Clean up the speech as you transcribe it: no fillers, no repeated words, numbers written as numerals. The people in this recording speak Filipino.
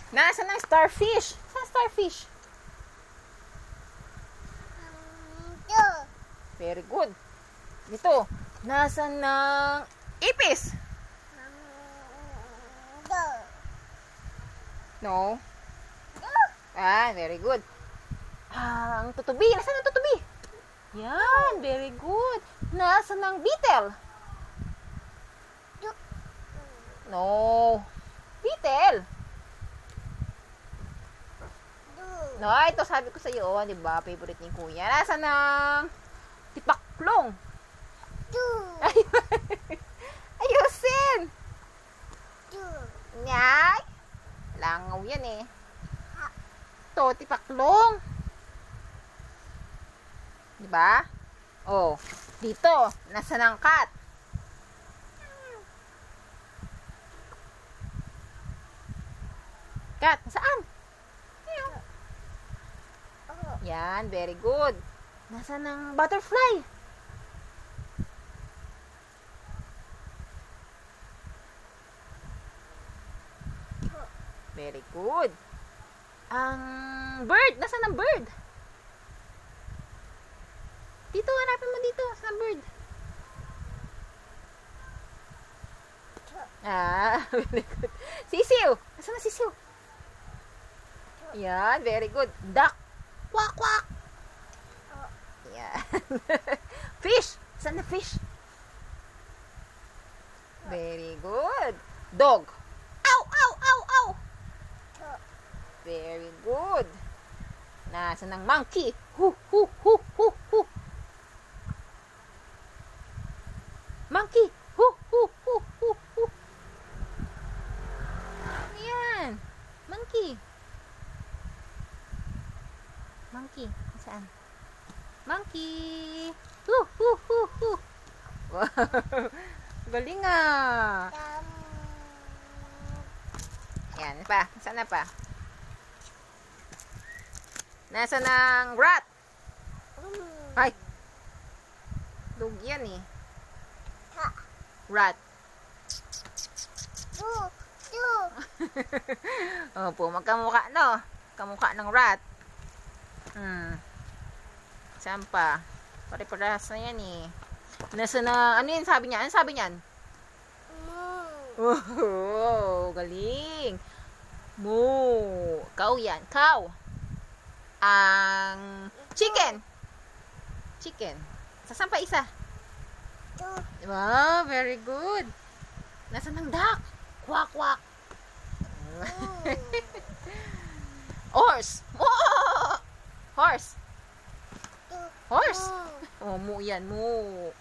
Nasaan ang starfish? Saan starfish? Very good. Dito. Nasaan ng ipis? No. Ah, very good. Ang tutubi. Nasaan ang tutubi? Yan, very good. Nasaan ang beetle? No. Beetle. No, ito sabi ko sa iyo, di ba? Favorite ni Kuya. Nasaan ang tipaklong? Ayusin. Nyay. Langaw yan eh. Ito, tipaklong. Di ba? Oh, dito, nasaan ang cat? Cat, saan? Yan, very good. Nasaan ang butterfly? Very good. Ang bird, nasaan ang bird? Dito, hanapin mo dito. Nasaan ang bird? Ah, very good. Sisiw, nasaan ang sisiw? Yan, very good. Duck. Quack, quack. Yan. Fish. Saan na fish? Very good. Dog. Ow, ow, ow, ow. Very good. Nasaan ang monkey? Hu, hu, hu, hu, hu. Monkey. Hu, hu, hu, hu, hu. Yan. Monkey. Monkey. Saan? Monkey. Hu, hu, hu, hu. Wow. Galing ah. Yan pa. Saan na pa? Nasaan ang rat? Ay. Dog yan eh. Rat. Opo, magkamukha no? Kamukha ng rat. Saan pa? Pare-parehas na yan eh. Nasa na, ano yun sabi niya? Ano sabi niyan? Oh, galing. Moo. Cow yan. Cow. Ang chicken. Chicken. Saan pa isa? Wow, very good. Nasaan ang duck? Quack, quack. Horse. Oh! Horse. Horse. Oh, moo yan, moo.